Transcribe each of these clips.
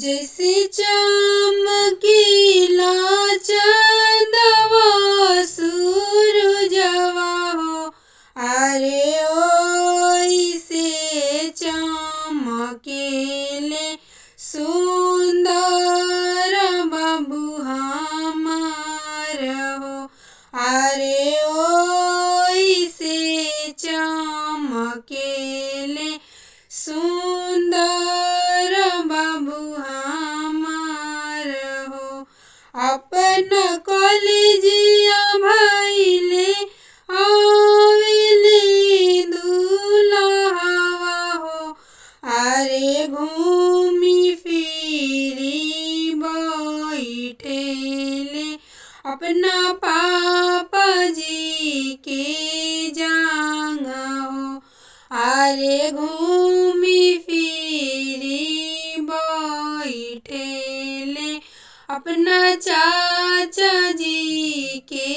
जैसे चमकीला चंदवा सूरजवा हो, अरे ओइसे चमकेले सुंदर बाबू हमार हो। अरे ओइसे चमकेले सुंदर बाबू हमार हो। अपना कॉलेजिया भइले आवेले दुल्हवा हो, अरे घूमी फिरी बैठेले अपना पापा जी के जांग हो। अरे घूमी फिरी बैठेले अपना चाचा जी के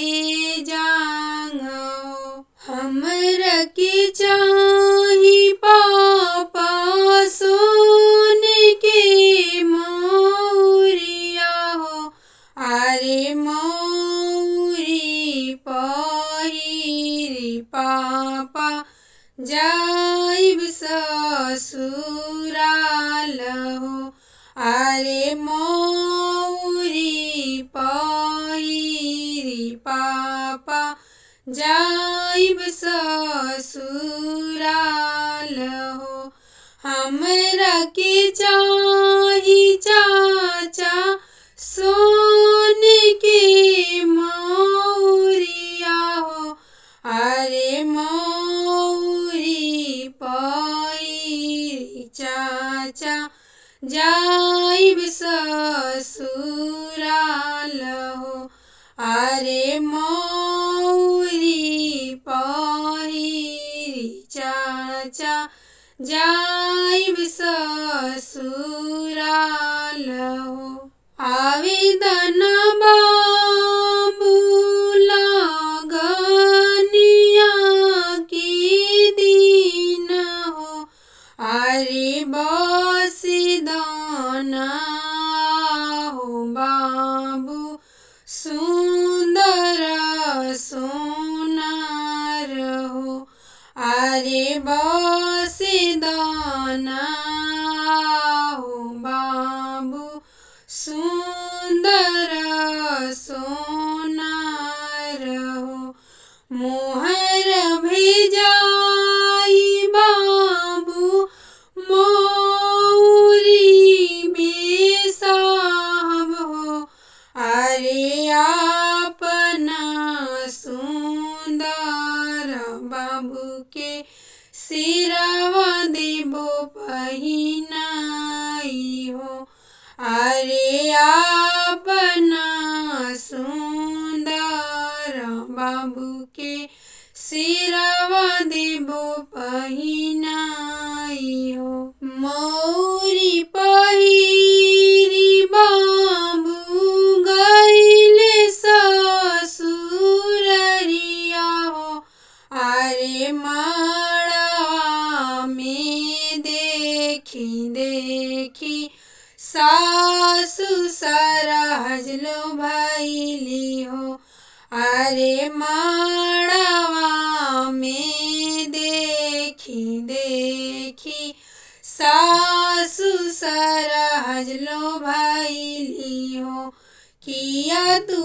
जांग हो। हमरा के चाही पापा सोने के मौरिया हो, अरे मौरी पहिरी पापा जाइब ससुराल हो। अरे मौरी पहिरी पापा जाइब ससुराल हो। हमरा के चाही चाचा सोने के मौरिया हो, अरे मौरी पहिरी चाचा जाइब ससुराल हो। अरे मौरी पहिरी चाचा जाइब ससुराल हो। आवेदन बाबू लगनिया के दिन हो, अरे बसिदाना हो बाबू सुंदर सोनार हो। अरे बसिदाना हो बाबू सुंदर सोनार हो। मोहर भेजाई बाबू मौरी बेसाहब हो, अरे अपना सुंदर बाबू के सिरवा देबो पहिनाई हो। अरे अपना सुंदर बाबू के सिरवा देबो पहिनाई हो। मौरी पहिरी बाबू गइले ससुररिया हो, अरे मड़वा में देखी देखी सासु सरहजलो भइली हो। अरे मड़वा में देखी देखी सासु सरहजलो भइली हो। किया तू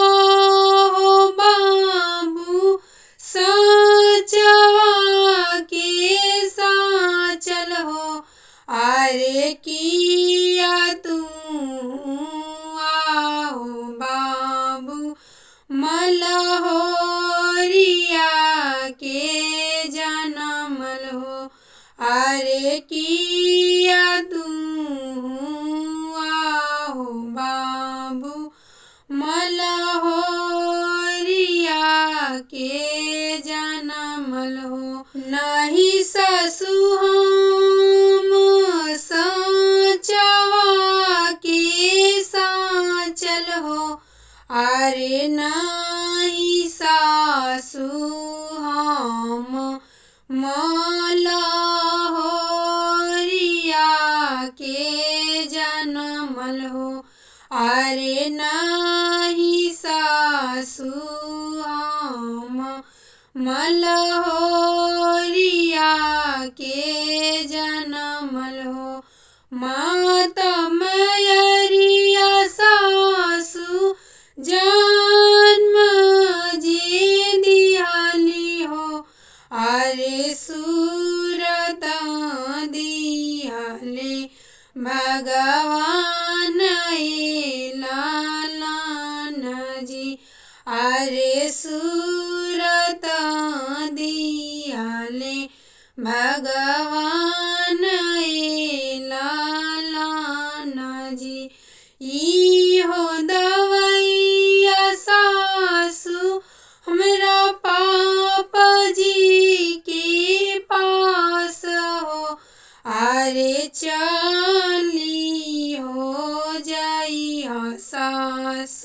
आहो बाबू साचवा के साचल हो, अरे किया तू आहो बाबू मलहोरिया के जनमल हो। अरे किया तू आहो बाबू मलहोरिया के जनमल हो। नहीं ससु हम साचवा के साचल हो, अरे नाही सासु हम मलहोरिया के जन सासु हम मलहोरिया के जनमल हो माता मैरिया सासु जन्म जे दियाली हो अरे सूरत दियाले भगवान लालन जी अरे सूरत दियाले भगवान लालन जी ई हो दवैया सासु हमरा पापा जी के पास हो अरे चली हो जाई सास